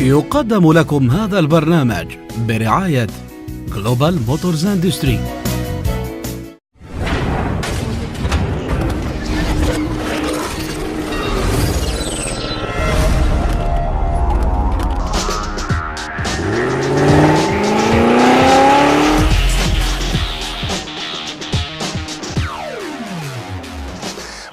يقدم لكم هذا البرنامج برعاية جلوبال موتورز اندستري.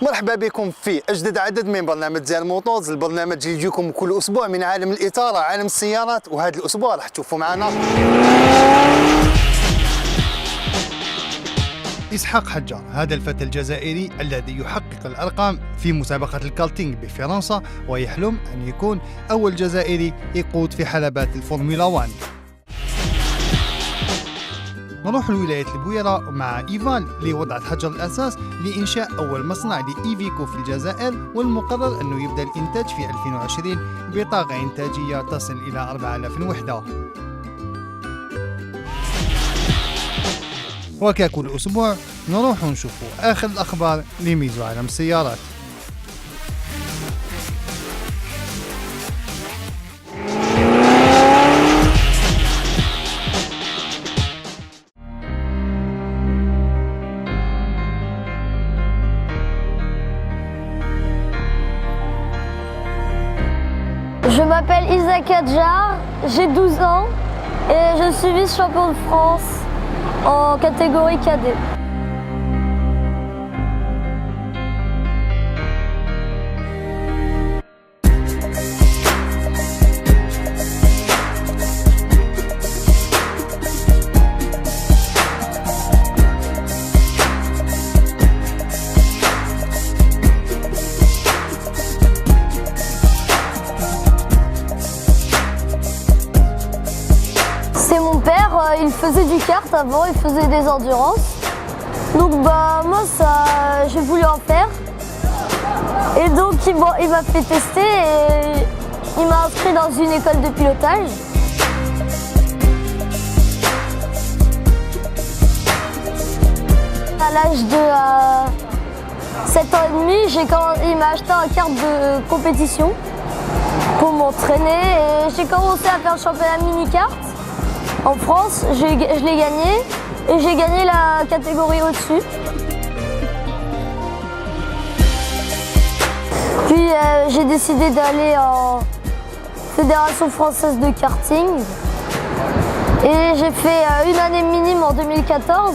مرحبا بكم في أجدد عدد من برنامج زين موتورز، البرنامج اللي يجيكم كل أسبوع من عالم الإطارة، عالم السيارات. وهذا الأسبوع راح تشوفوا معنا إسحاق حجار، هذا الفتى الجزائري الذي يحقق الأرقام في مسابقة الكارتينج بفرنسا، ويحلم أن يكون أول جزائري يقود في حلبات الفورمولا 1. نروح لولاية البويرة مع إيفال لوضع حجر الأساس لإنشاء أول مصنع لإيفيكو في الجزائر، والمقرر أنه يبدأ الإنتاج في 2020 بطاقة إنتاجية تصل إلى 4000 وحدة. وككل أسبوع نروح نشوف آخر الأخبار لميزو عالم السيارات. Je m'appelle Isaac Adjar, j'ai 12 ans et je suis vice-champion de France en catégorie cadet. C'est mon père, il faisait du kart avant, il faisait des endurances. Donc moi j'ai voulu en faire. Et donc il m'a fait tester et il m'a inscrit dans une école de pilotage. À l'âge de 7 ans et demi, il m'a acheté un kart de compétition pour m'entraîner et j'ai commencé à faire le championnat mini-kart. En France, je l'ai gagné et j'ai gagné la catégorie au-dessus. Puis j'ai décidé d'aller en Fédération française de karting et j'ai fait une année minime en 2014.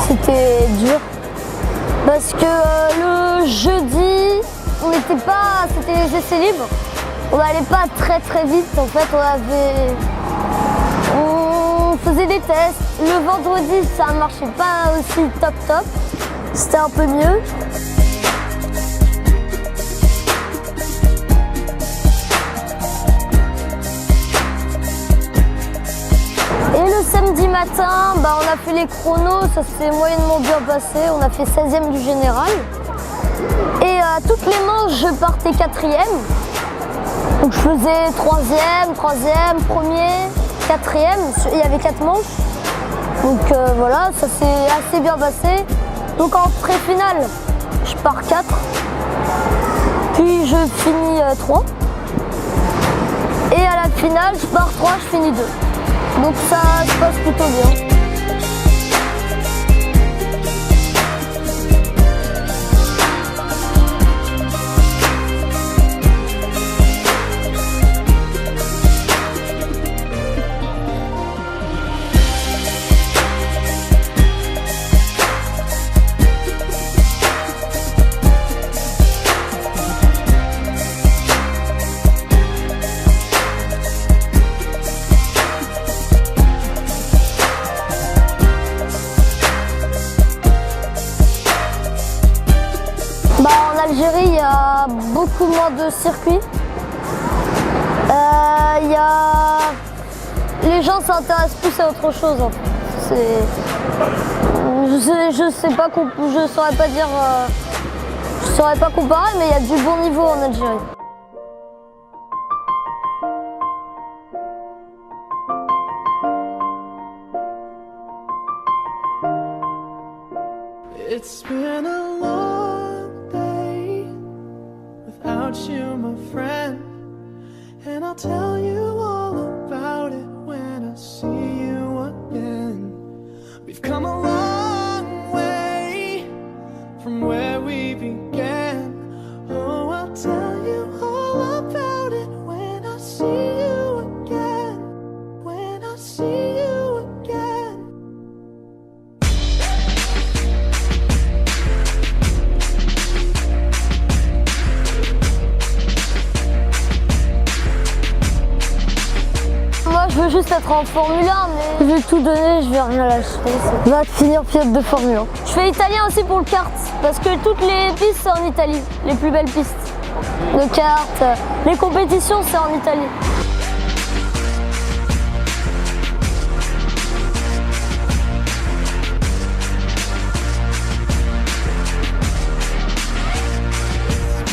C'était dur. Parce que le jeudi, c'était les essais libres. On n'allait pas très vite en fait, on faisait des tests. Le vendredi, ça ne marchait pas aussi top, c'était un peu mieux. Et le samedi matin, on a fait les chronos, ça s'est moyennement bien passé, on a fait 16e du général. Et toutes les manches, je partais 4e. Donc je faisais 3e, 1er, 4e, il y avait 4 manches. Donc voilà, ça s'est assez bien passé. Donc en pré-finale, je pars 4, puis je finis 3. Et à la finale, je pars 3, je finis 2. Donc ça se passe plutôt bien. En Algérie, il y a beaucoup moins de circuits. Les gens s'intéressent plus à autre chose. En fait. Je saurais pas comparer, mais il y a du bon niveau en Algérie. my friend, and I'll tell you all about it when I see you again. We've come a long way from where we began. Oh, I'll tell you all about it when I see you again. When I see you again. Moi, je veux juste être en Formule 1, mais je vais tout donner, je vais rien lâcher. Je vais finir pilote de Formule 1. Je fais italien aussi pour le kart, parce que toutes les pistes, c'est en Italie. Les plus belles pistes de kart, les compétitions, c'est en Italie.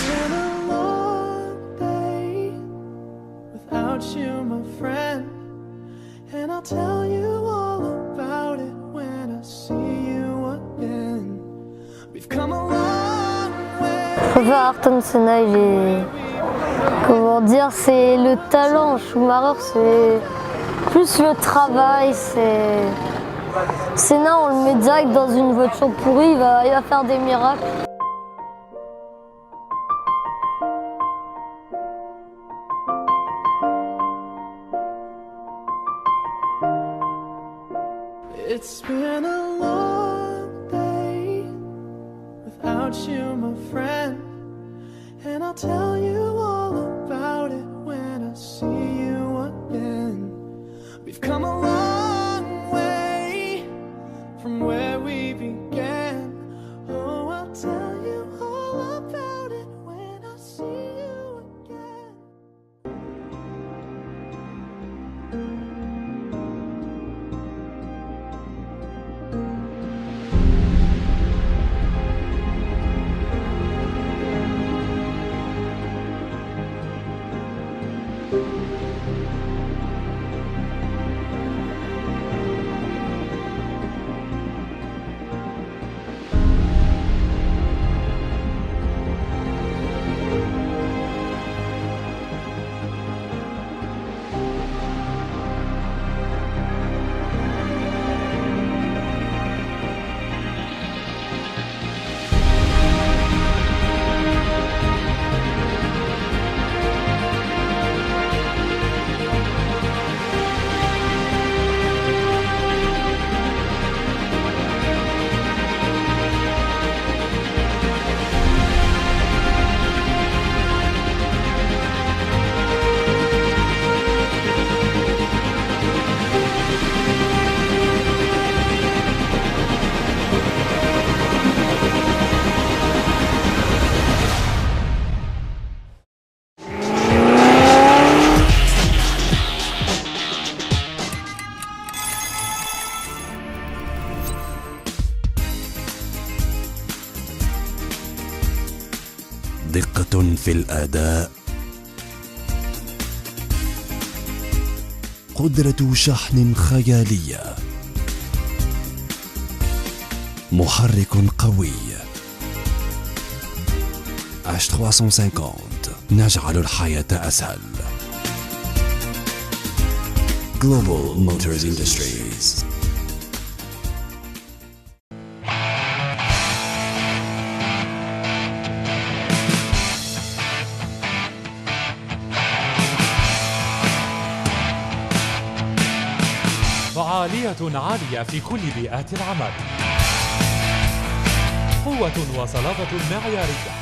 Been a long day without you, my friend, and I'll tell you all about it when I see you again. We've come a long way. Je préfère Ayrton Senna, il est... Comment dire, c'est le talent. Schumacher, c'est plus le travail, c'est... Senna, on le met direct dans une voiture pourrie, il va faire des miracles. It's been a long day without you, my friend, and I'll tell you all about it when I see you again. We've come a long way from where we began. Oh, I'll tell you all about it when I see you again. دقة في الأداء، قدرة شحن خيالية، محرك قوي. H350 نجعل الحياة أسهل. Global Motors Industries. فعالية عالية في كل بيئات العمل، قوة وصلابة معيارية،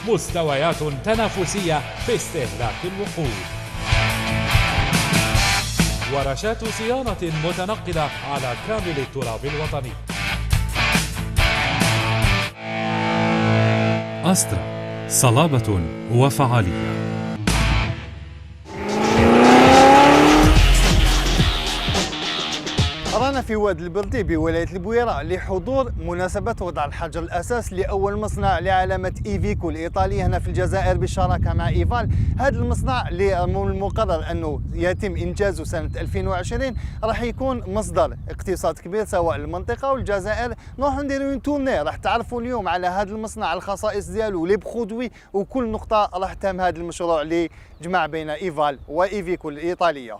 مستويات تنافسية في استهلاك الوقود، ورشات صيانة متنقلة على كامل التراب الوطني. أسترا، صلابة وفعالية. رانا في واد البلدي بولاية البويرة لحضور مناسبة وضع الحجر الأساس لأول مصنع لعلامة إيفيكو الإيطالية هنا في الجزائر بالشراكة مع إيفال. هذا المصنع اللي المقرر أنه يتم إنجازه سنة 2020 راح يكون مصدر اقتصاد كبير سواء للمنطقة والجزائر. نروحوا نديروا اون تورني راح تعرفوا اليوم على هذا المصنع الخصائص ديالو لي برودوي وكل نقطة راح تهم هذا المشروع اللي جمع بين إيفال وإيفيكو الإيطالية.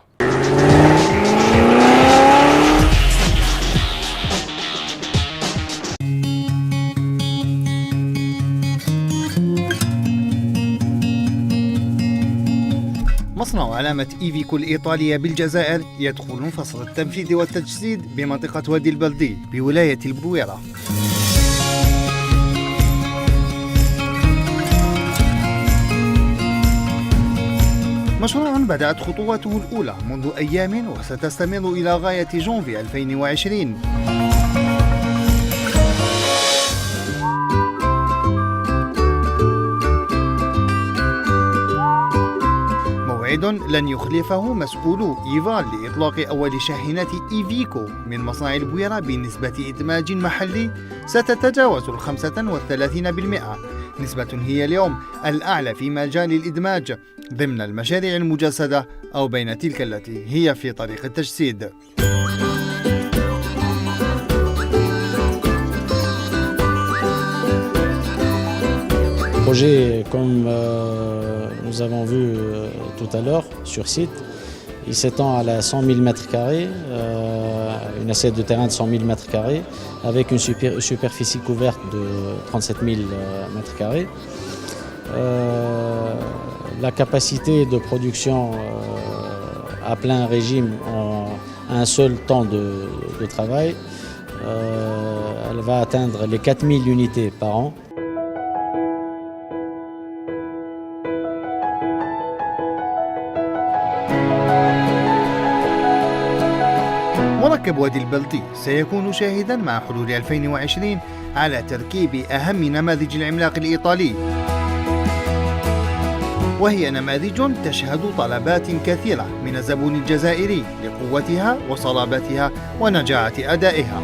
مصنع علامة إيفيكو الإيطالية بالجزائر يدخل فصل التنفيذ والتجسيد بمنطقة وادي البلدي بولاية البويرة. مشروع بدأت خطواته الأولى منذ أيام وستستمر إلى غاية جونفي 2020. موعد لن يخلفه مسؤولو إيفال لإطلاق أول شاحنات إيفيكو من مصنع البويرة بنسبة إدماج محلي ستتجاوز 35%، نسبة هي اليوم الأعلى في مجال الإدماج ضمن المشاريع المجسدة أو بين تلك التي هي في طريق التجسيد. Projet, comme nous avons vu tout à l'heure sur site, il s'étend à la 100 000 m², une assiette de terrain de 100 000 m², avec une superficie couverte de 37 000 m². La capacité de production à plein régime en un seul temps de travail, elle va atteindre les 4000 unités par an. مركب وادي البلدي سيكون شاهدا مع حلول 2020 على تركيب أهم نماذج العملاق الإيطالي، وهي نماذج تشهد طلبات كثيرة من الزبون الجزائري لقوتها وصلابتها ونجاعة أدائها.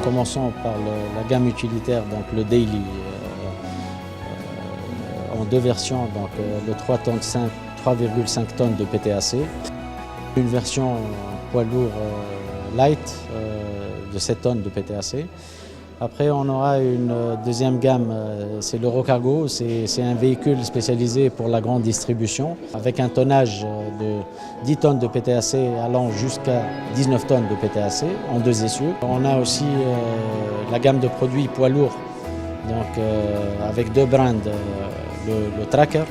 Commençons par la gamme utilitaire, donc le Daily, en deux versions, donc le 3,5 tonnes de PTAC, une version poids lourd light de 7 tonnes de PTAC. Après, on aura une deuxième gamme, c'est l'Eurocargo, c'est un véhicule spécialisé pour la grande distribution, avec un tonnage de 10 tonnes de PTAC allant jusqu'à 19 tonnes de PTAC en deux essieux. On a aussi la gamme de produits poids lourds, donc avec deux brands, le Tracker,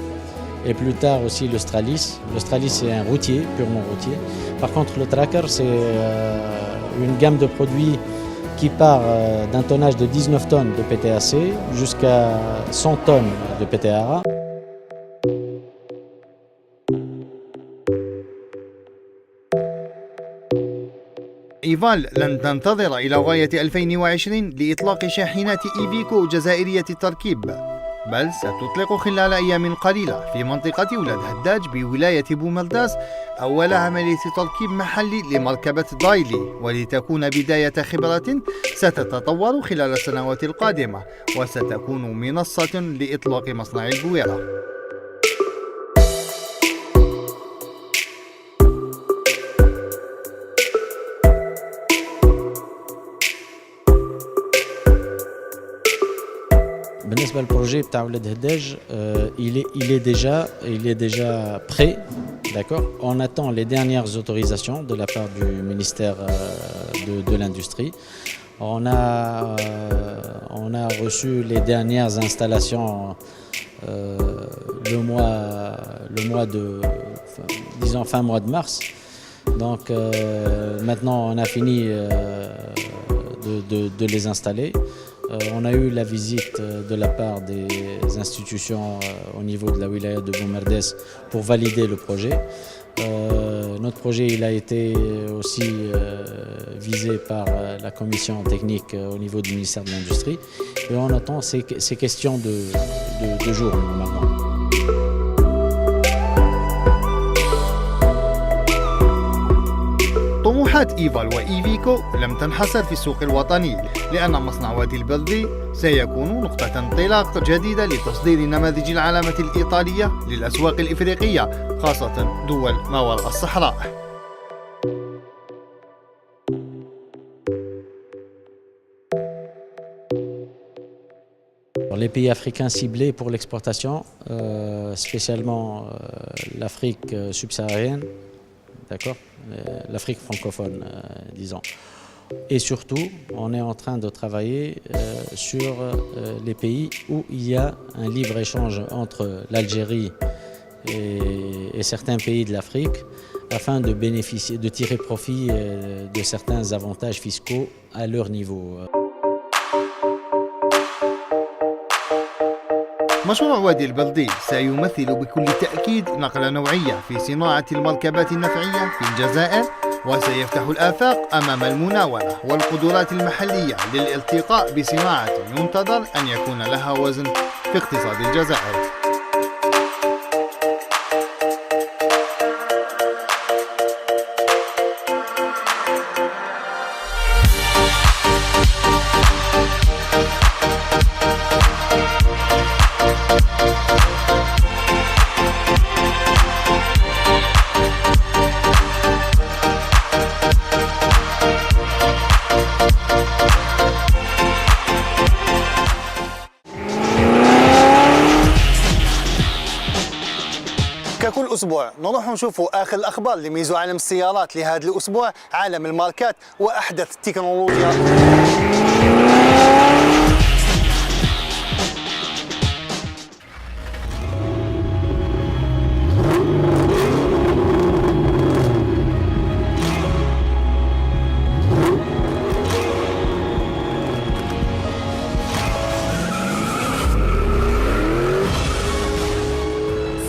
et plus tard aussi le Stralis. Le Stralis, c'est un routier, purement routier. Par contre, le Tracker, c'est une gamme de produits qui part d'un tonnage de 19 tonnes de PTAC jusqu'à 100 tonnes de PTAA. إيفال لن تنتظر إلى غاية 2020 لإطلاق شاحنات إيفيكو جزائرية التركيب، بل ستطلق خلال أيام قليلة في منطقة ولاد هداج بولاية بوملداس أول عملية تركيب محلي لمركبة دايلي، ولتكون بداية خبرة ستتطور خلال السنوات القادمة وستكون منصة لإطلاق مصنع البويرة. بالنسبة للبروجي بتاع ولاد هداج, il est déjà prêt, d'accord. On attend les dernières autorisations de la part du ministère de l'Industrie. On a reçu les dernières installations fin mois de mars. Donc maintenant on a fini de les installer. On a eu la visite de la part des institutions au niveau de la wilaya de Boumerdès pour valider le projet. Notre projet il a été aussi visé par la commission technique au niveau du ministère de l'Industrie. Et on attend ces questions de jours normalement. طموحات إيفال وإيفيكو لم تنحصر في السوق الوطني، لأن مصنع وادي البلدي سيكون نقطة انطلاق جديدة لتصدير نماذج العلامة الإيطالية للأسواق الإفريقية، خاصة دول ما وراء الصحراء. Les pays africains ciblés pour l'exportation, spécialement l'Afrique subsaharienne, d'accord, l'Afrique francophone, disons. Et surtout, on est en train de travailler sur les pays où il y a un libre-échange entre l'Algérie et certains pays de l'Afrique, afin de bénéficier, de tirer profit de certains avantages fiscaux à leur niveau. مشروع وادي البلدي سيمثل بكل تأكيد نقلة نوعية في صناعة المركبات النفعية في الجزائر، وسيفتح الآفاق أمام المناورة والقدرات المحلية للالتقاء بصناعة ينتظر أن يكون لها وزن في اقتصاد الجزائر. ككل أسبوع نروح نشوفوا آخر الأخبار اللي ميزوا عالم السيارات لهذا الأسبوع، عالم الماركات وأحدث التكنولوجيا.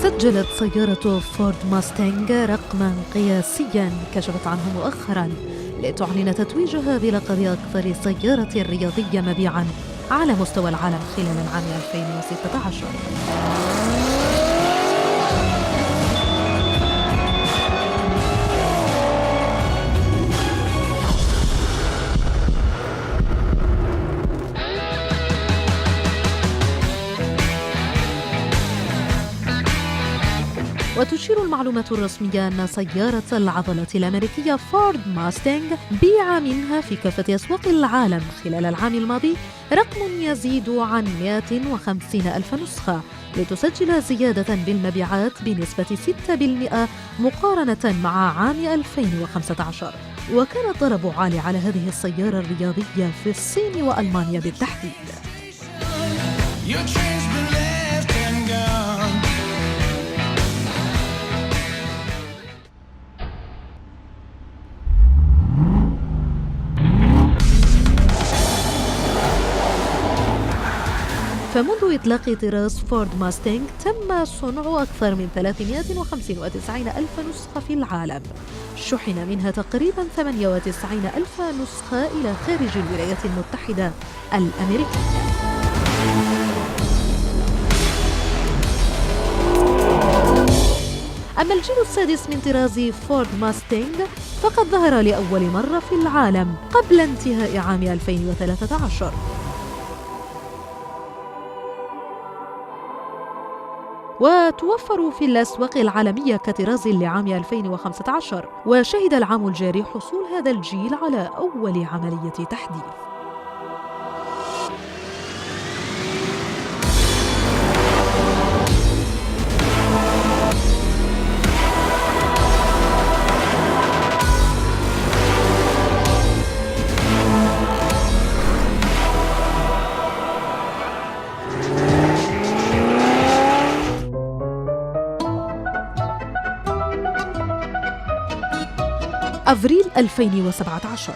سجلت سيارة فورد ماستنج رقما قياسيا كشفت عنه مؤخرا لتعلن تتويجها بلقب أكثر سيارة رياضية مبيعا على مستوى العالم خلال العام 2016. وتشير المعلومات الرسمية أن سيارة العضلة الأمريكية فورد ماستنج بيع منها في كافة أسواق العالم خلال العام الماضي رقم يزيد عن 150 ألف نسخة، لتسجل زيادة بالمبيعات بنسبة 6% مقارنة مع عام 2015. وكان الطلب عالي على هذه السيارة الرياضية في الصين وألمانيا بالتحديد. فمنذ إطلاق طراز فورد ماستنج تم صنع أكثر من 395 ألف نسخة في العالم، شحن منها تقريبا 98 ألف نسخة إلى خارج الولايات المتحدة الأمريكية. أما الجيل السادس من طراز فورد ماستنج فقد ظهر لأول مرة في العالم قبل انتهاء عام 2013. وتوفر في الأسواق العالمية كطراز لعام 2015، وشهد العام الجاري حصول هذا الجيل على أول عملية تحديث. أفريل 2017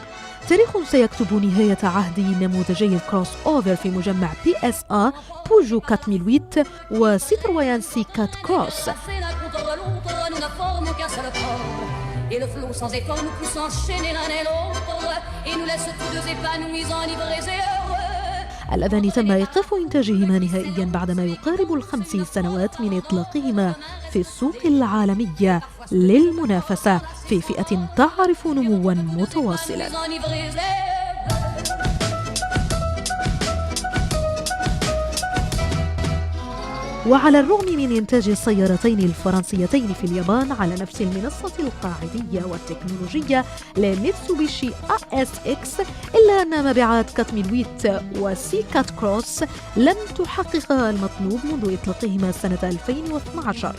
تاريخ سيكتب نهاية عهد نموذجي الكروس أوفر في مجمع PSA بوجو 4008 وسيترويان C4 كروس. Et le flot sans effort nous pousse enchaîner l'un et l'autre et nous laisse tous deux épanouis, enivrés et heureux. اللذان تم إيقاف إنتاجهما نهائياً بعدما يقارب 5 سنوات من إطلاقهما في السوق العالمية للمنافسة في فئة تعرف نمواً متواصلاً. وعلى الرغم من إنتاج السيارتين الفرنسيتين في اليابان على نفس المنصة القاعدية والتكنولوجية لميتسوبيشي ASX، إلا أن مبيعات كات 1008 وسي كات كروس لم تحقق المطلوب منذ إطلاقهما سنة 2012.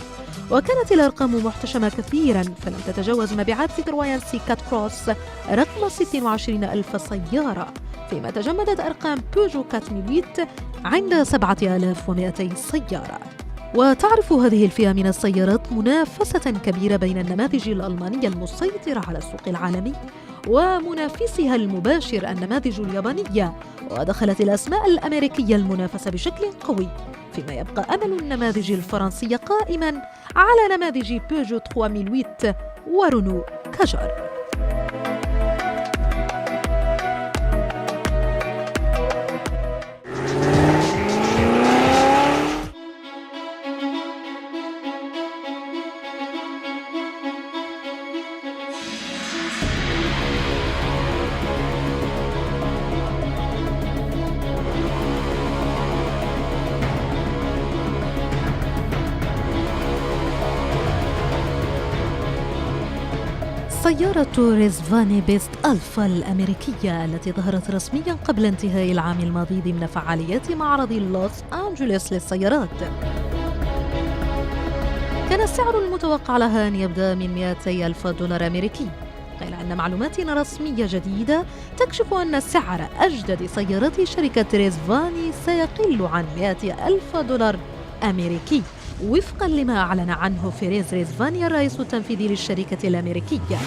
وكانت الأرقام محتشمة كثيراً، فلم تتجاوز مبيعات سيترويان سي كات كروس رقم 26,000 سيارة، فيما تجمدت أرقام بيجو كات 1008 عند 7,200 سيارة. وتعرف هذه الفئة من السيارات منافسة كبيرة بين النماذج الألمانية المسيطرة على السوق العالمي ومنافسها المباشر النماذج اليابانية، ودخلت الأسماء الأمريكية المنافسة بشكل قوي، فيما يبقى أمل النماذج الفرنسية قائماً على نماذج بيجو 3008 ورونو كاجار. سيارة ريزفاني بيست ألفا الأمريكية التي ظهرت رسمياً قبل انتهاء العام الماضي ضمن فعاليات معرض لوس أنجلوس للسيارات. كان السعر المتوقع لها أن يبدأ من $200,000 أمريكي، غير أن معلومات رسمية جديدة تكشف أن سعر أجدد سيارات شركة ريزفاني سيقل عن $100,000 أمريكي، وفقاً لما أعلن عنه فيريز ريزفاني الرئيس التنفيذي للشركة الأمريكية.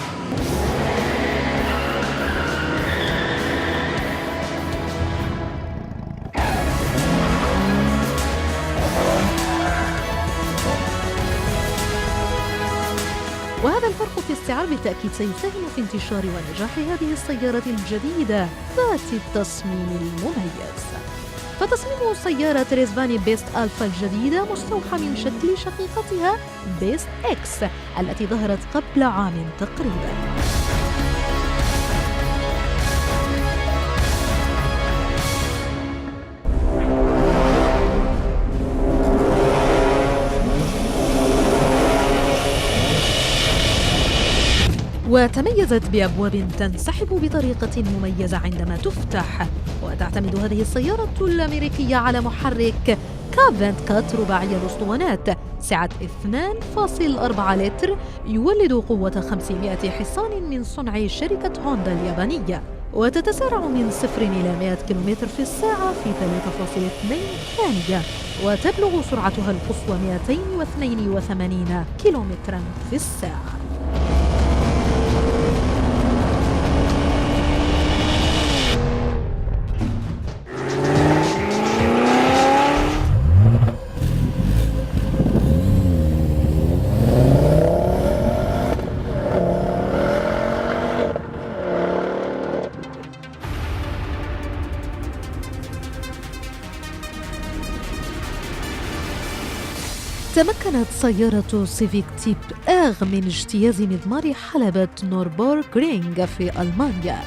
وهذا الفرق في السعر بالتأكيد سيساهم في انتشار ونجاح هذه السيارة الجديدة ذات التصميم المميز. فتصميم سيارة ريزفاني بيست ألفا الجديدة مستوحى من شكل شقيقتها بيست إكس التي ظهرت قبل عام تقريباً. وتميزت بأبواب تنسحب بطريقة مميزة عندما تفتح، وتعتمد هذه السيارة الأمريكية على محرك كافنت كات رباعي الأسطوانات سعة 2.4 لتر يولد قوة 500 حصان من صنع شركة هوندا اليابانية، وتتسارع من 0 إلى 100 كم في الساعة في 3.2 ثانية، وتبلغ سرعتها القصوى 282 كم في الساعة. تمكنت سيارة سيفيك تيب آغ من اجتياز مضمار حلبة نوربورغرينغ في ألمانيا،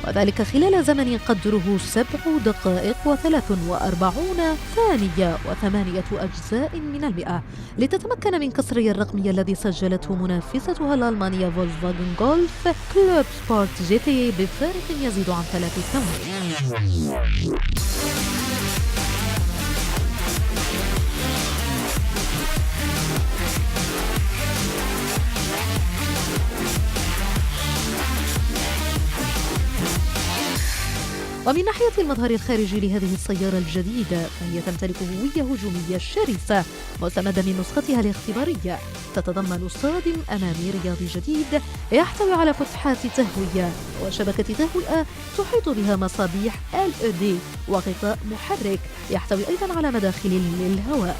وذلك خلال زمن قدره 7 دقائق و43 ثانية و8%، لتتمكن من كسر الرقمي الذي سجلته منافستها الألمانية فولكسفاجن جولف كلوب سبورت جي تي بفارق يزيد عن 3 ثواني. ومن ناحية المظهر الخارجي لهذه السيارة الجديدة، فهي تمتلك هوية هجومية شرسة مستمدة من نسختها الاختبارية، تتضمن صادم أمامي رياضي جديد يحتوي على فتحات تهوية وشبكة تهوئة تحيط بها مصابيح LED وغطاء محرك يحتوي أيضا على مداخل للهواء،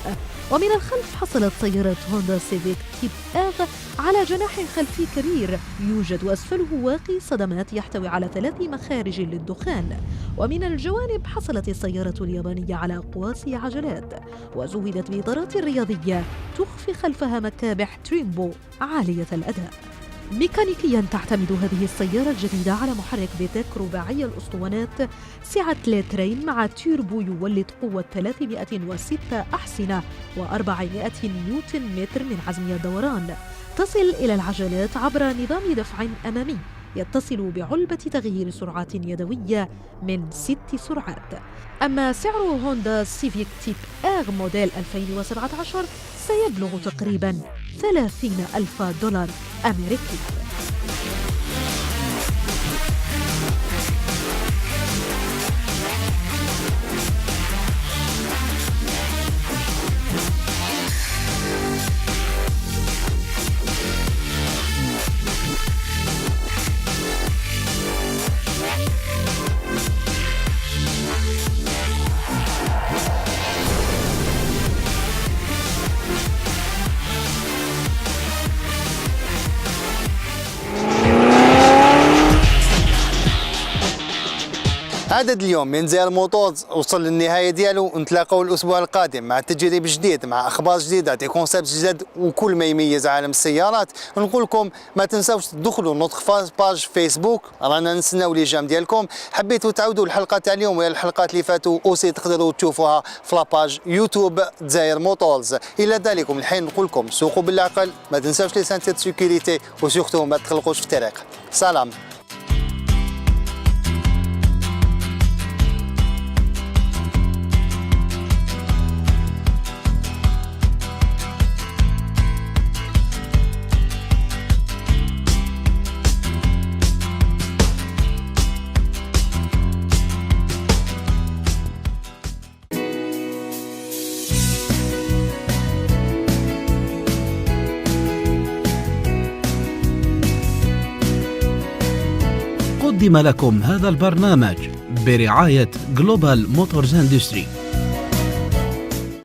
ومن الخلف حصلت سيارة هوندا سيفيك تيب آغ على جناح خلفي كبير يوجد أسفله واقي صدمات يحتوي على 3 مخارج للدخان. ومن الجوانب حصلت السيارة اليابانية على أقواس عجلات وزودت بإطارات رياضية تخفي خلفها مكابح تريمبو عالية الأداء. ميكانيكيا تعتمد هذه السيارة الجديدة على محرك فيتك رباعي الأسطوانات سعة لترين مع تيربو يولد قوة 306 أحصنة و400 نيوتن متر من عزم الدوران، تصل إلى العجلات عبر نظام دفع أمامي يتصل بعلبة تغيير سرعات يدوية من 6 سرعات. أما سعر هوندا سيفيك تيب آغ موديل 2017 سيبلغ تقريباً $30,000 أمريكي. عدد اليوم من زي الموتورز وصل للنهايه ديالو، ونتلاقاو الاسبوع القادم مع تجريب جديد، مع اخبار جديده، تي كونسيبت جديد وكل ما يميز عالم السيارات. نقول لكم ما تنساوش تدخلوا نوتر باج فيسبوك، رانا نستناو لي جام ديالكم. حبيتوا تعودوا الحلقه تاع اليوم ولا الحلقات اللي فاتوا اوسي تقدروا تشوفوها في لاباج يوتيوب دزاير موتورز. الى ذلك الحين نقول لكم سوقوا بالعقل، ما تنساوش لي سانتير سيكوريتي، وسورتو ما تخلقوش في الطريق. سلام. قدم لكم هذا البرنامج برعاية جلوبال موتورز اندستري.